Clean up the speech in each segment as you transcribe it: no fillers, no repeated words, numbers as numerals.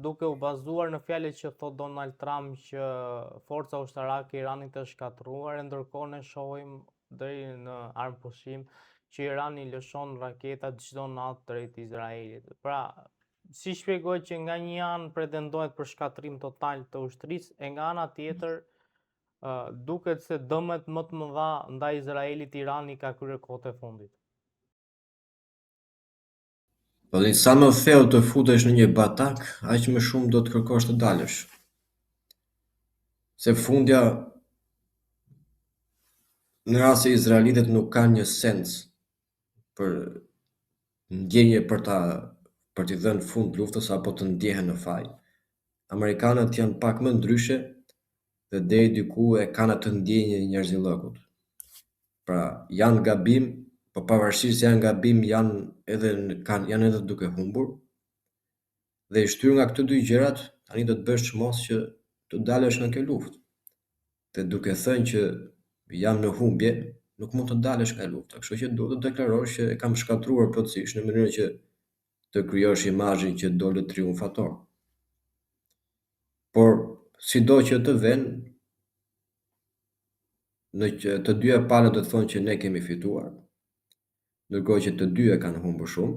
duke u bazuar në fjalët që thot Donald Trump që forca ushtarake e Iranit është shkatruar, ndërkohë ne shohim deri në armë pushim që Irani lëshon raketa çdo natë drejt Izraelit. Pra, si shpjegoj që nga një anë pretendohet për shkatrim total të ushtrisë, e nga ana tjetër duket se dëmet më të mëdha ndaj Izraelit Irani ka kryer kohët e fundit. Po dhe sa më thellë të futesh në një batak, aq më shumë do të kërkosh të dalësh. Se fundja, në rast se izraelitët nuk kanë një sens për ndjenje për t'i dhënë fund luftës apo të ndjehen në faj, amerikanët janë pak më ndryshe dhe deri diku e kanë atë ndjenjë e njerëzillëkut. Pra, janë gabim, po pavarësisht se janë gabim, janë edhe duke humbur. Dhe i shtyr nga këto dy gjërat, tani do të bësh çmos që të dalësh nga kjo luftë. Dhe duke thënë që jam në humbje, nuk mund të dalësh nga lufta. Kështu që duhet të deklarosh që e kam shkatruar plotësisht në mënyrë që të krijosh imazhin që dole triumfator. Por sido që të vënë, në që të dyja palët do të thonë që ne kemi fituar, ndërkohë që të dyja kanë humbur shumë,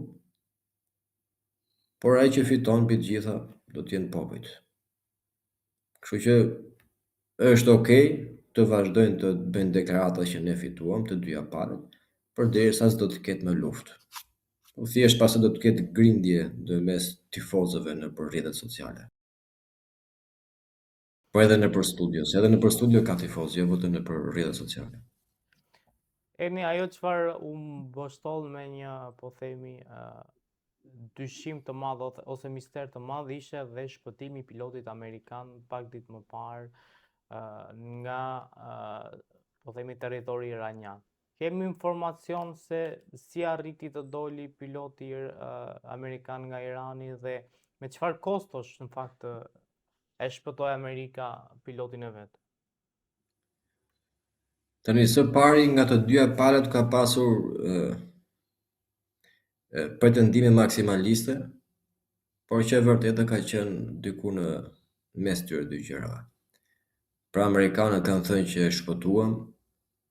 por ai që fiton mbi të gjitha do të jenë popujt. Kështu që është okay të vazhdojnë të bëjnë deklarata që ne fituam të dyja palët, përderisa s'do të ketë më luftë. Po thjesht pasi do të ketë grindje ndërmes tifozëve nëpër rrjetet sociale. Po edhe nëpër studio, se edhe nëpër studio ka tifozë, jo vetëm nëpër rrjetet sociale. Ajo çfarë u mbështoll me një, po themi, dyshim të madh ose mister të madh ishte dhe shpëtimi i pilotit amerikan pak ditë më parë nga po themi territori iranian. Kemi informacion se si arriti të doli piloti amerikan nga Irani dhe me çfarë kostosh në fakt e shpëtoi Amerika pilotin e vet. Tani së pari nga të dyja palët ka pasur pretendime maksimaliste, por që e vërtetë ka qenë diku në mes tyre dy gjërave. Pra amerikanët kanë thënë që e shpëtuam,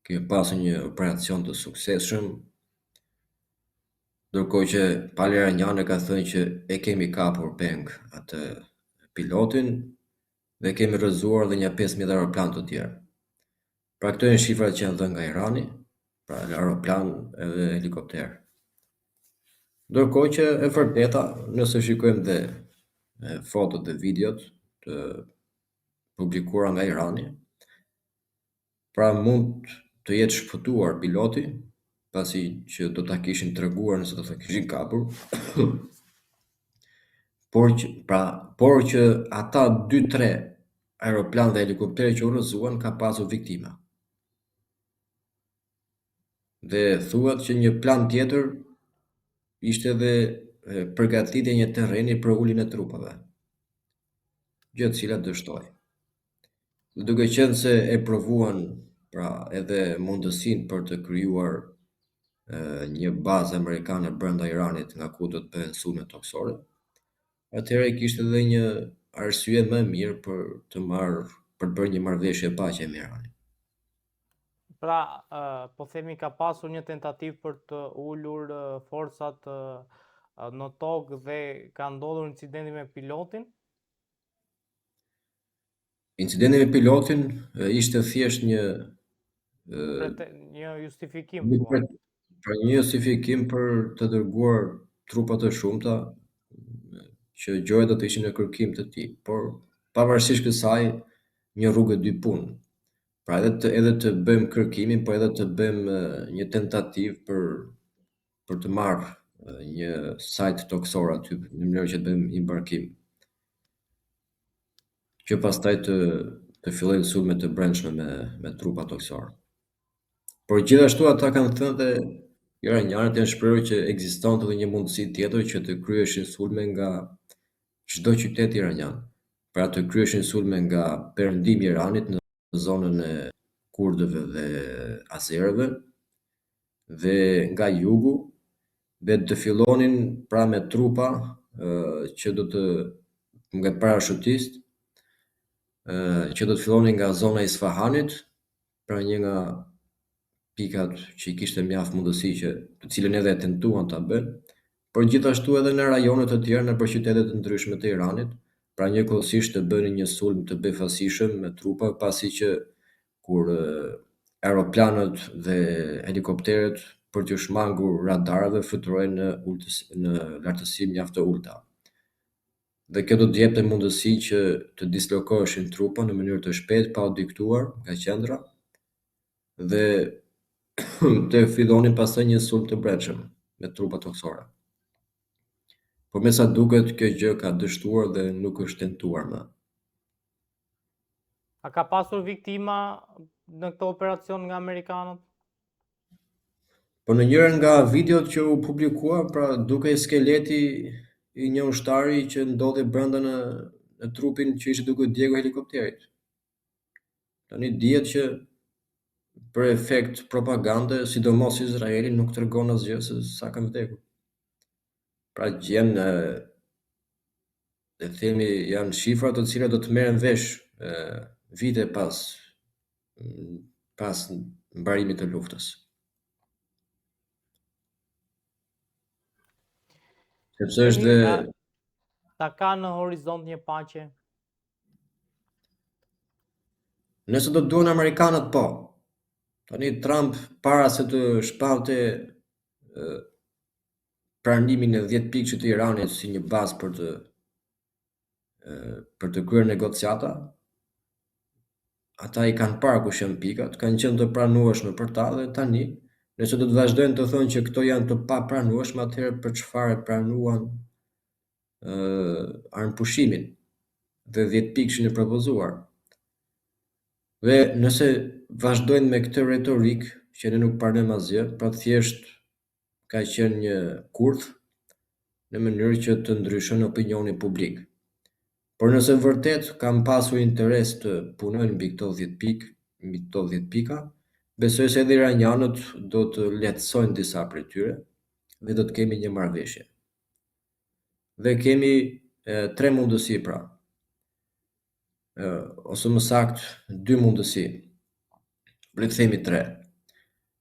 kemi pasur një operacion të suksesshëm, ndërkohë që pala iraniane ka thënë që e kemi kapur peng atë pilotin dhe kemi rrëzuar edhe një 15 aeroplan të tjerë. Pra këto janë shifrat që janë dhënë nga Irani, pra aeroplan edhe helikopter. Ndërkohë që e vërteta, nëse shikojmë dhe fotot dhe videot të publikuara nga Irani, pra mund të jetë shpëtuar piloti, pasi që do ta kishin treguar nëse do ta kishin kapur, por që ata 2-3 aeroplan dhe helikoptere që u rrëzuan ka pasur viktima. Dhe thuhet që një plan tjetër ishte edhe përgatitja e një terreni për uljen e trupave, gjë e cila dështoi. Duke qenë se e provuan pra edhe mundësinë për të krijuar një bazë amerikane brenda Iranit nga ku do të bëhen sulme toksore, atëherë kishte edhe një arsye më e mirë për të bërë një marrëveshje paqe me Iranin. Pra, po themi ka pasur një tentativë për të ulur forcat në tokë dhe ka ndodhur incidenti me pilotin? Incidenti me pilotin ishte thjesht një justifikim. Pra një justifikim për të dërguar trupa të shumta që gjërat do të ishin në kërkim të tij, por pavarësisht kësaj një rrugë dy punë. Pra edhe të bëjmë kërkimin, por edhe të bëjmë një tentativë për të marrë një sajt toksor aty në mënyrë që të bëjmë embarkim. Që pastaj të fillojnë sulme të brendshme me trupa toksor. Por gjithashtu ata kanë thënë dhe iranianët janë shprehur që ekzistonte edhe një mundësi tjetër që të kryeshin sulme nga çdo qytet iranian. Pra të kryeshin sulme nga perëndimi i Iranit në zonën e kurdëve dhe azerëve dhe nga jugu dhe të fillonin pra me trupa që do të nga parashutistë që do të fillonin nga zona e Isfahanit, pra një nga pikat që i kishte mjaft mundësi të cilën edhe e tentuan ta bënë, por gjithashtu edhe në rajone të tjera nëpër qytete të ndryshme të Iranit, pra njëkohësisht të bënin një sulm të befasishëm me trupa, pasi që kur aeroplanët dhe helikopteret për t'u shmangur radarëve fluturohen në lartësi mjaft të ulta. Dhe kjo do të jepte mundësi që të dislokoheshin trupa në mënyrë të shpejtë pa u diktuar nga qendra dhe të fillonin pastaj një sulm të brendshëm me trupa toksore. Por me sa duket, kjo gjë ka dështuar dhe nuk është tentuar më. A ka pasur viktima në këtë operacion nga amerikanët? Po në njërin nga videot që u publikua, pra dukej skeleti i një ushtari që ndodhi brenda në trupin që ishte duke djegur helikopterit. Tani dihet që për efekt propagande, sidomos Izraeli nuk tregon asgjë se sa kanë vdekur. Pra gjen le të themi janë shifra të cilat do të merren vesh vite pas mbarimit të luftës. Sepse është Kemi, dhe ta ka në horizont një paqe? nëse do të duan amerikanët, po. Tani Trump para se të shpallte pranimin e 10 pikësh të Iranit si një bazë për të kryer negociata, ata i kanë parë kush janë pikat, kanë qenë të pranueshme për ta dhe tani, nëse do të vazhdojnë të thonë që këto janë të papranueshme, atëherë për çfarë pranuan armëpushimin dhe 10 pikëshin e propozuar. Dhe nëse vazhdojnë me këtë retorik që ne nuk pranojmë asgjë, pra thjesht ka qenë një kurth në mënyrë që të ndryshon opinionin publik. Por nëse vërtet kanë pasur interes të punojnë mbi këto 10 pika, besoj se edhe iranianët do të lehtësojnë disa prej tyre dhe do të kemi një marrëveshje. Dhe kemi 3 mundësi pra. Ose më saktë 2 mundësi. Le të themi 3.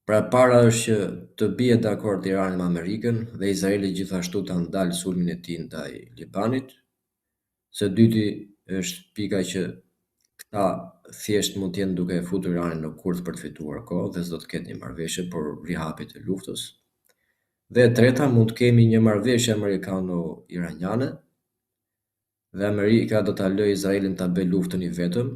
Pra para është që të bie dakord Irani me Amerikën dhe Izraeli gjithashtu ta ndalë sulmin e tij ndaj Libanit. Së dyti është pika që këta thjesht mund të jenë duke e futur Iranin në kurth për të fituar kohë dhe s'do të ketë një marrëveshje por rihapjet e luftës. Dhe e treta mund të kemi një marrëveshje amerikano-iraniane dhe Amerika do ta lëjë Izraelin ta bëjë luftën i vetëm.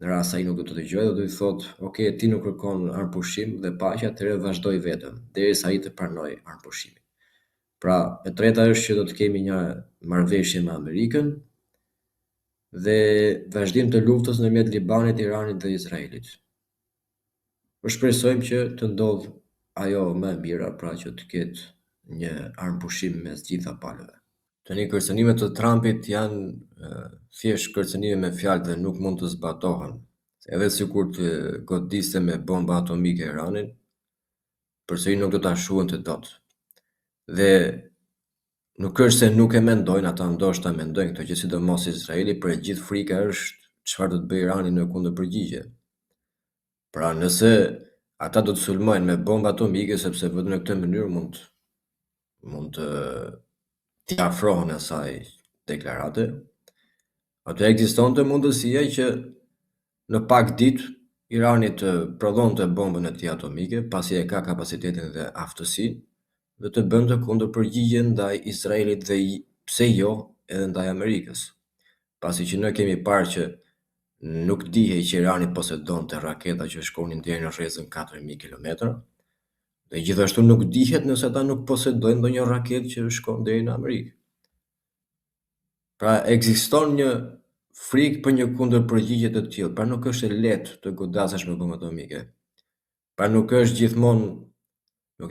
Në rast se ai nuk do të dëgjojë, do të thotë, "Ok, ti nuk kërkon armëpushim dhe paqe, atëherë vazhdoj vetëm derisa ai të pranojë armëpushimin." Pra, e treta është që do të kemi një marrëveshje me Amerikën dhe vazhdim të luftës ndërmjet Libanit, Iranit dhe Izraelit. Po shpresojmë që të ndodhë ajo më e mira, pra që të ketë një armëpushim mes gjitha palëve. Tani kërcënimet të Trumpit janë thjesht kërcënime me fjalë dhe nuk mund të zbatohen. Edhe sikur të godiste me bomba atomike Iranin, përsëri nuk do ta shuante dot. Dhe nuk është se nuk e mendojnë, ata ndoshta mendojnë këto gjë, sidomos Izraeli, por e gjithë frika është çfarë do të bëjë Irani në kundërpërgjigje. Pra nëse ata do të sulmojnë me bomba atomike, sepse vetëm në këtë mënyrë mund të afrohen asaj deklarate, atë ekzistonte mundësia që në pak ditë Irani të prodhonte bombën e tij atomike, pasi e ka kapacitetin dhe aftësinë, dhe të bënte kundërpërgjigje ndaj Izraelit dhe pse jo edhe ndaj Amerikës. Pasi që ne kemi parë që nuk dihej që Irani posedonte raketa që shkonin deri në rrezën 4000 kilometra, dhe gjithashtu nuk dihet nëse ata nuk posedojnë ndonjë raketë që shkon deri në Amerikë. Pra ekziston një frikë për një kundërpërgjigje të tillë, pra nuk është e lehtë të godasesh me bombë atomike. Pra nuk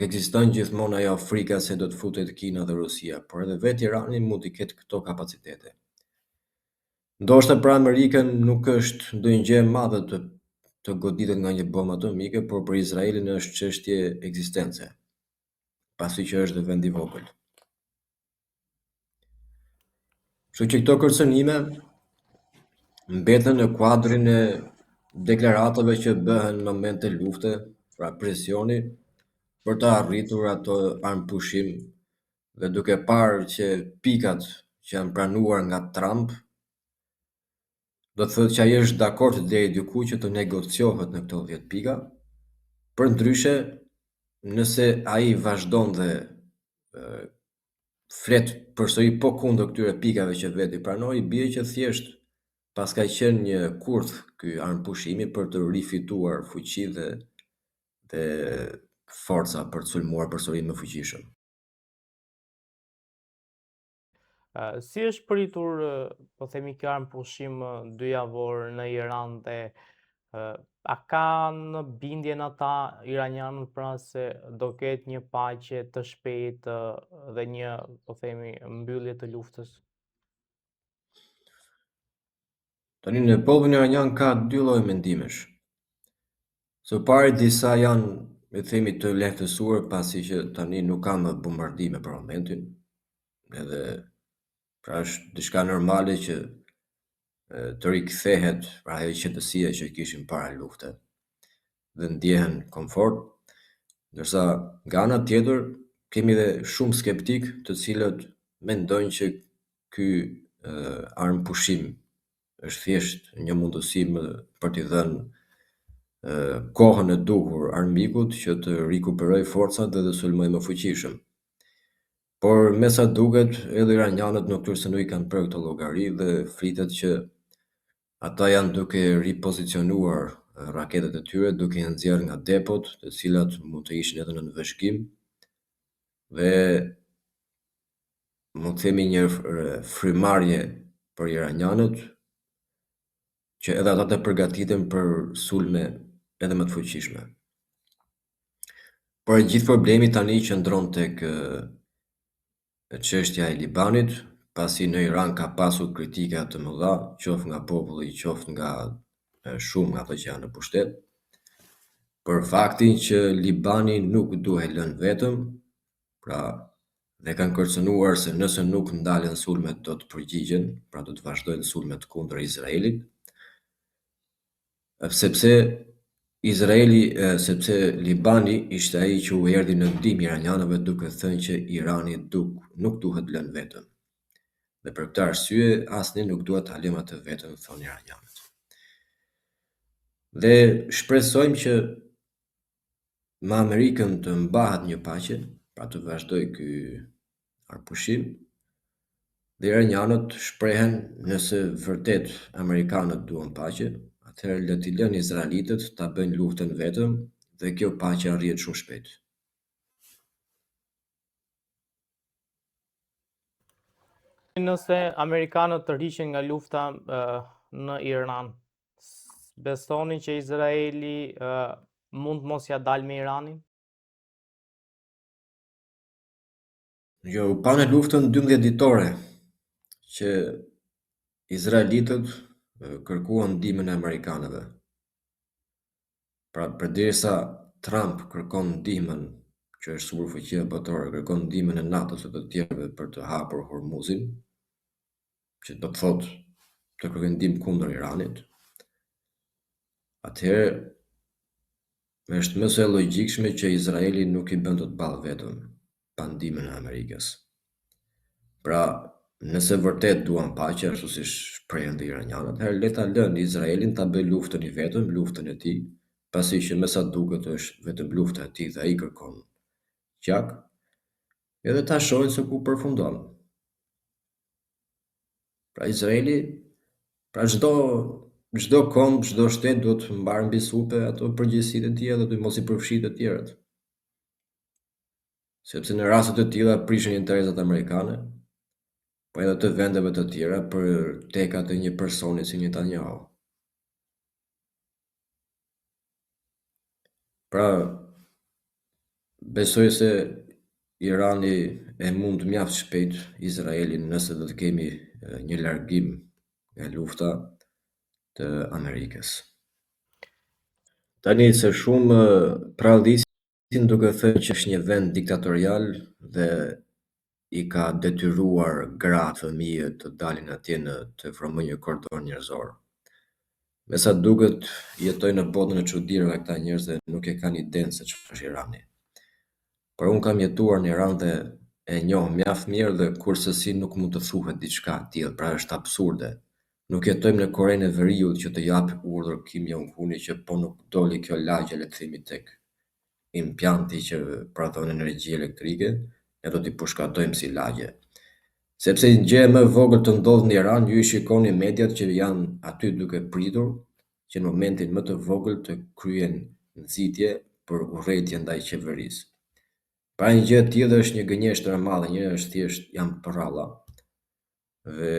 ekziston gjithmonë ajo frika se do të futet Kina dhe Rusia, por edhe vetë Irani mund të ketë këto kapacitete. Ndoshta për Amerikën nuk është ndonjë gjë e madhe të goditet nga një bombë atomike, por për Izraelin është çështje ekzistence, pasi që është vend i vogël. Kështu që këto kërcënime mbeten në kuadrin e deklaratave që bëhen në momente lufte, pra presioni për të arritur ato armëpushim dhe duke parë që pikat që janë pranuar nga Trump, do të thotë që ai është dakord deri diku që të negociohet në këto 10 pika. Përndryshe, nëse ai vazhdon dhe flet përsëri po kundër këtyre pikave që veti pranoi, bie që thjesht pas ka qenë një kurth ky armëpushimi për të rifituar fuqi dhe forca për të sulmuar përsëri më fuqishëm. Si është pritur, po themi, kjo armëpushim dyjavor në Iran dhe a kanë bindjen ata iranianët pra se do ketë një paqe të shpejtë dhe një, po themi, mbyllje të luftës? Tani në popullin iranian ka dy lloje mendimesh. Së pari disa janë, le të themi, të lehtësuar pasi që tani nuk ka më bombardime për momentin, edhe pra është diçka normale që të rikthehet pra ajo qetësia që kishin para lufte dhe ndjehen komfort, ndërsa nga ana tjetër kemi dhe shumë skeptik të cilët mendojnë që ky armëpushim është thjesht një mundësi për t'i dhënë kohën e duhur armikut që të rikuperoj forcat dhe të sulmoj më fuqishëm. Por me sa duket, edhe iranianët në këtë se nuk i kanë bërë këtë llogari dhe flitet që ata janë duke ripozicionuar raketet e tyre, duke i nxjerrë nga depot, të cilat mund të ishin edhe në nënveshkim dhe mund të themi një frymarrje për iranianët që edhe ata të përgatiten për sulme edhe më të fuqishme. Por gjithë problemi tani qëndron tek çështja e Libanit, pasi në Iran ka pasur kritika të mëdha, qoftë nga populli, qoftë nga shumë nga ato që janë në pushtet, për faktin që Libani nuk duhet lënë vetëm, pra dhe kanë kërcënuar se nëse nuk ndalen sulmet do të përgjigjen, pra do të vazhdojnë sulmet kundër Izraelit, sepse Libani ishte ai që u erdhi në ndihmë iranianëve duke thënë që Irani nuk duhet lënë vetëm. Dhe për këtë arsye asnjë nuk duhet ta lëmë atë vetëm, thonë iranianët. Dhe shpresojmë që me Amerikën të mbahet një paqe, pra të vazhdoj ky armëpushim. Dhe iranianët shprehen nëse vërtet amerikanët duan paqe, atëherë le t'i lënë izraelitët ta bëjnë luftën vetëm dhe kjo paqe arrihet shumë shpejt. Nëse amerikanët të rriqen nga lufta në Iran, besoni që Izraeli mund mos ja dalë me Iranin? Jo, u pa në luftën 12 ditore që izraelitët kërkuan ndihmën e amerikanëve. Pra përderisa Trump kërkon ndihmën që është superfuqia botërore, kërkon ndihmën e NATO-s dhe të tjerëve për të hapur Hormuzin, që do të thotë të kërkojë ndihmë kundër Iranit, atëherë është më së logjikshme që Izraeli nuk i bën dot ballë vetëm pa ndihmën e Amerikës. Pra, nëse vërtet duan paqe, ashtu si shprehen dhe iranianët, atëherë le ta lënë Izraelin ta bëjë luftën i vetëm, luftën e tij, pasi që me sa duket është vetëm lufta e tij dhe ai kërkon qak, edhe ta shohin se ku përfundon. Pra Izraeli, pra çdo komb, çdo shtet duhet të mbarë mbi supe ato përgjegjësitë e tij dhe të mos i përfshijë të tjerët. Sepse në raste të tilla prishin interesat amerikane, po edhe të vendeve të tjera për tekat e një personi si Netanyahu. Pra, besoj se Irani e mund mjaft shpejt Izraelin nëse do të kemi një largim nga lufta të Amerikës. Tani se shumë prallisin duke thënë që është një vend diktatorial dhe i ka detyruar gratë, fëmijët të dalin atje të frymëjnë një kordon njerëzor. Me sa duket, jetojnë në botën e çuditërave këta njerëz dhe nuk e kanë idenë se çfarë është Irani. Por unë kam jetuar në Iran dhe e njoh mjaft mirë dhe kurse nuk mund të thuhet diçka e tillë, pra është absurde. Nuk jetojmë në Korenë e Veriut që të jap urdhër Kim Jong-uni që po nuk doli kjo lagje le të themi tek impjanti që prodhon energji elektrike, ne do t'i përshkatojmë si lagje. Sepse një gjë më e vogël të ndodh në Iran, ju i shikoni mediat që janë aty duke pritur që në momentin më të vogël të kryen nxitje për urrëtie ndaj qeverisë. Pra një gjë e tillë është një gënjeshtër e madhe, një është thjesht janë përralla. Dhe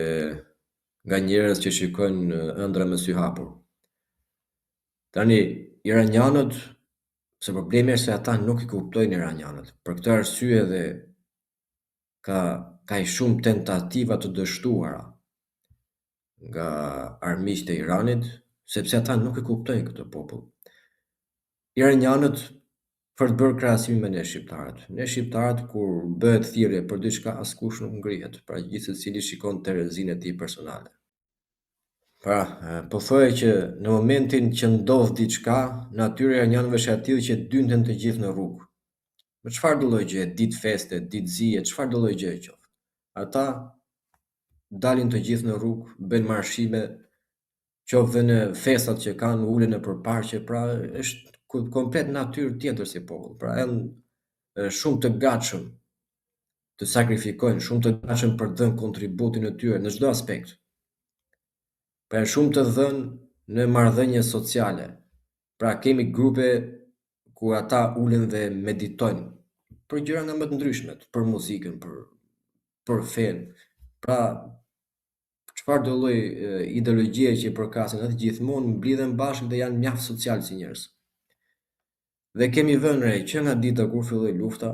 nga njerëz që shikojnë ëndra me sy hapur. Tani iranianët, se problemi është se ata nuk i kuptojnë iranianët. Për këtë arsye dhe ka i shumë tentativa të dështuara nga armiqtë e Iranit, sepse ata nuk e kuptojnë këtë popull. Iranianët, për të bërë krahasime me ne shqiptarët kur bëhet thirrje për diçka askush nuk ngrihet, pra gjithsecili shikon Terezinë e tij personale. Pra, po thoya që në momentin që ndodh diçka, natyra e iranianëve është e tillë që dynten të gjithë në rrugë. Me çfarë do lloj gjëje, ditë feste, ditë zije, çfarë do lloj gjëje qoftë. Ata dalin të gjithë në rrugë, bëjnë marshime, qoftë në festat që kanë, ulen nëpër parqe, pra është komplet natyrë tjetër si popull. Pra janë shumë të gatshëm të sakrifikojnë, shumë të gatshëm për të dhënë kontributin e tyre në çdo aspekt. Pra janë shumë të dhënë në marrëdhënie sociale. Pra kemi grupe ku ata ulen dhe meditojnë për gjëra nga më të ndryshmet, për muzikën, për fen. Pra çfarë do lloj ideologjie që i përkasin atë gjithmonë mblidhen bashkë dhe janë mjaft social si njerëz. Dhe kemi vënë re që nga dita kur filloi lufta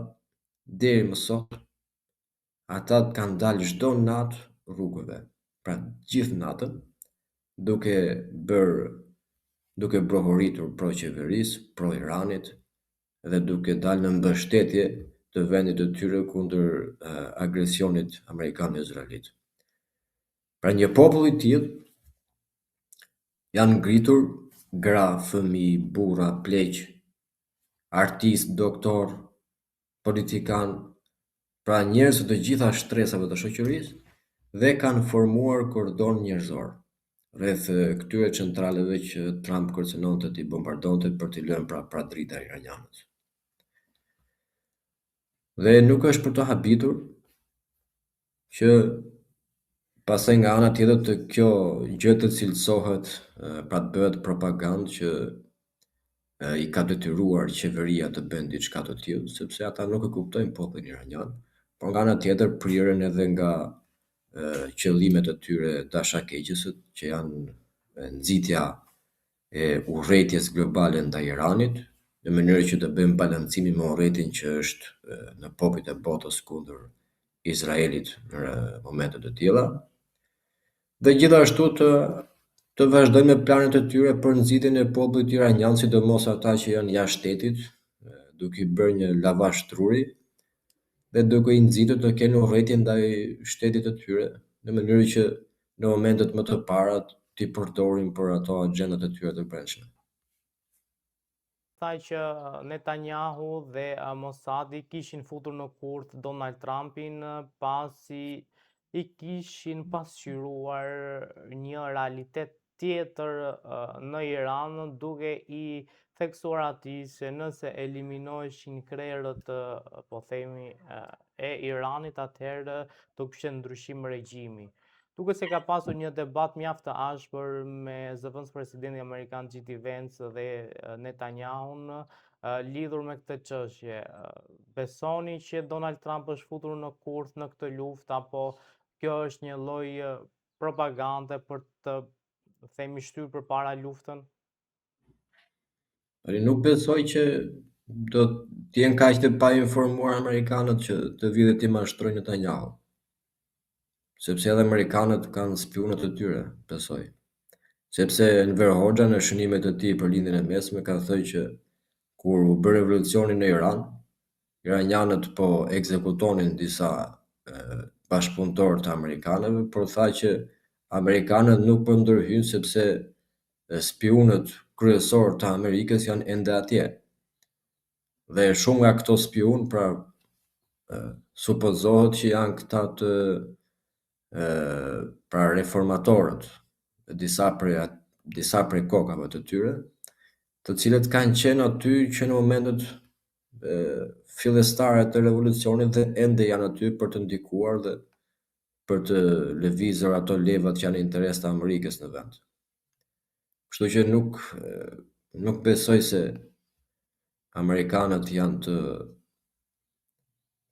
deri më sot, ata kanë dalë çdo natë rrugëve. Pra gjithë natën duke brohuritur pro qeverisë, pro Iranit dhe duke dalë në mbështetje të vendit të tyre kundër agresionit amerikan-izraelit. Pra një popull i tillë janë ngritur gra, fëmijë, burra, pleq, artist, doktor, politikan, pra njerëz të gjitha shtresave të shoqërisë dhe kanë formuar kordon njerëzor rreth këtyre centraleve që Trump kërcënonte t'i bombardonte për t'i lënë pra drita iranianët. Dhe nuk është për të habitur që pastaj nga ana tjetër të kjo gjë të cilësohet, pra të bëhet propagandë që i ka detyruar qeveria të bëjnë diçka të tillë, sepse ata nuk e kuptojnë popullin iranian, por nga ana tjetër prirën edhe nga qëllimet e tyre dashakeqëse që janë nxitja e urrëties globale ndaj Iranit, në mënyrë që të bëjmë balancimin me urrëtin që është në popujt e botës kundër Izraelit në momente të tilla. Dhe gjithashtu të vazhdojnë me planet e tyre për nxitjen e popullit iranian, sidomos ata që janë jashtë shtetit, duke i bërë një lavazh truri dhe duke i nxitur të kenë urrëtie ndaj shtetit të tyre, në mënyrë që në momentet më të para t'i përdorin për ato agjendat e tyre të brendshme. Tha që Netanyahu dhe Mossadi kishin futur në kurth Donald Trumpin pasi i kishin pasqyruar një realitet tjetër në Iran, duke i theksuar atij se nëse eliminoheshin krerët, po themi, e Iranit, atëherë do kishte ndryshim regjimi. Duket se ka pasur një debat mjaft të ashpër me zëvendës presidentin amerikan J.D. Vance dhe Netanyahun lidhur me këtë çështje. Besoni që Donald Trump është futur në kurth në këtë luftë, apo kjo është një lloj propagande për të themi shtyrë përpara luftën? Nuk besoj që do të jenë kaq të painformuar amerikanët që të vijnë t'i mashtrojnë Netanyahun. Sepse edhe amerikanët kanë spionët e tyre, besoj. Sepse Enver Hoxha në shënimet e tij për lindjen e mesme ka thënë që kur u bë revolucioni në Iran, iranianët po ekzekutonin disa bashkëpunëtor të amerikanëve, por tha që amerikanët nuk po ndërhyjnë sepse spionët kryesorë të Amerikës janë ende atje. Dhe shumë nga këto spion, pra supozohet që janë këta të pra reformatorët, disa prej kokave të tyre, të cilët kanë qenë aty që në momentet fillestare të revolucionit dhe ende janë aty për të ndikuar dhe për të lëvizur ato leva që janë interes të Amerikës në vend. Kështu që nuk besoj se amerikanët janë të,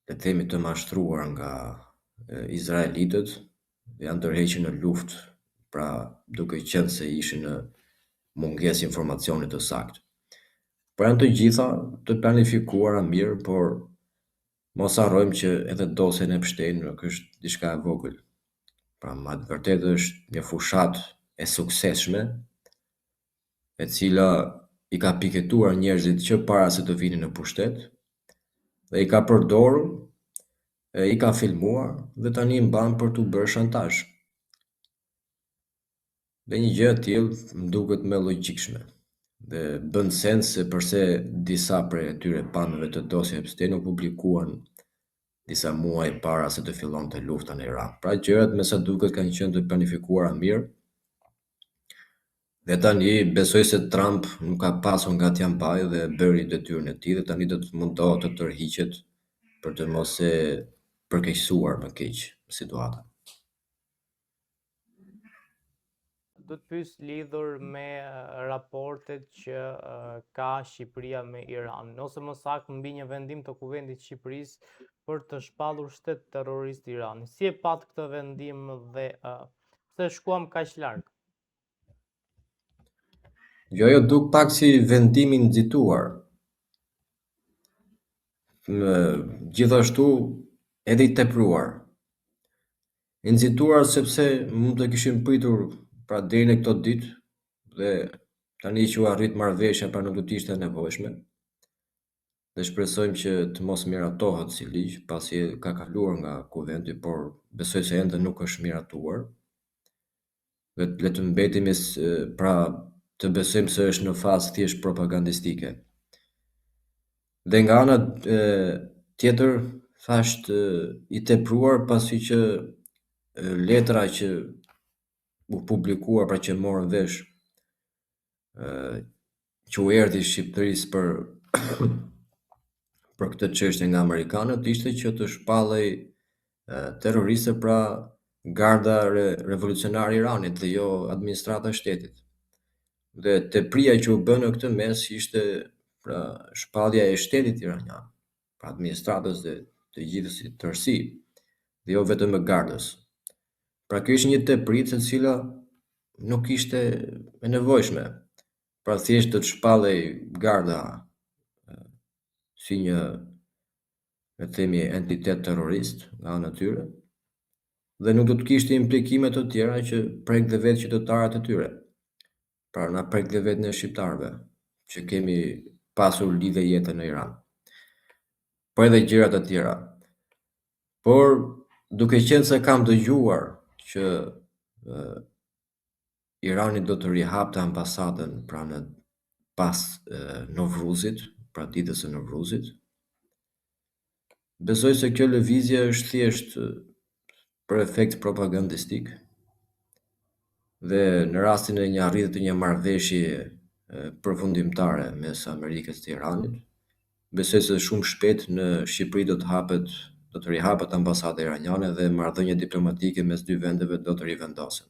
le të themi, të mashtruar nga izraelitët, janë tërhequr në luftë, pra duke qenë se ishin në mungesë informacionit të saktë. Por janë të gjitha të planifikuara mirë, por mos harrojmë që edhe dosja në Epstein nuk është diçka e vogël. Pra ma të vërtetë është një fushat e suksesshme, e cila i ka piketuar njerëzit që para se të vinin në pushtet, dhe i ka përdorur, i ka filmuar dhe tani mban për t'u bërë shantazh. Dhe një gjë e tillë më duket më logjikshme dhe bën sens se përse disa prej atyre pamjeve të dosjes Epstein u publikuan disa muaj para se të fillonte lufta në Irak. Pra gjërat me sa duket kanë qenë të planifikuara mirë. Dhe tani besoj se Trump nuk ka pasur nga t'ja mbajë dhe bëri detyrën e tij dhe tani do të mundohet të tërhiqet për të mos e përkeqësuar më keq situatën. Do të pyes lidhur me raportet që ka Shqipëria me Iranin, ose më saktë mbi një vendim të Kuvendit të Shqipërisë për të shpallur shtet terrorist Iranin. Si e pat këtë vendim dhe pse shkuam kaq larg? Jo, duk pak si vendim i nxituar. Gjithashtu edhe i tepruar. I nxituar sepse mund të kishim pritur pra deri në këto ditë dhe tani që u arrit marrëveshja pra nuk do të ishte e nevojshme. Dhe shpresojmë që të mos miratohet si ligj, pasi ka kaluar nga kuvendi, por besoj se ende nuk është miratuar. Dhe le të mbetemi pra të besojmë se është në fazë thjesht propagandistike. Dhe nga ana tjetër thasht i tepruar pasi që letra që u publikuar, pra që morën vesh që u erdhi Shqipërisë për për këtë çështje nga amerikanët ishte që të shpallej terroristë, pra garda revolucionare e Iranit dhe jo administrata e shtetit. Dhe tepria që u bën në këtë mes ishte pra shpallja e shtetit iranian, pra administratës dhe të gjithë si tërësi, dhe jo vetëm e gardës. Pra kjo ishte një tepri e cila nuk ishte e nevojshme. Pra thjesht të shpallej garda si një, le të themi, entitet terrorist nga ana e tyre, dhe nuk do të kishte implikime të tjera që prek dhe vetë qytetarët e tyre. Pra na prek dhe vetë në shqiptarëve që kemi pasur lidhje jete në Iran. Po edhe gjëra të tjera. Por duke qenë se kam dëgjuar që Irani do të rihapte ambasadën pra në pas Novruzit, pra ditës së Novruzit, besoj se kjo lëvizje është thjesht për efekt propagandistik dhe në rastin e një arritje të një marrëveshje përfundimtare mes Amerikës dhe Iranit, besoj se shumë shpejt në Shqipëri do të rihapet ambasada iraniane dhe marrëdhëniet diplomatike mes dy vendeve do të rivendosen.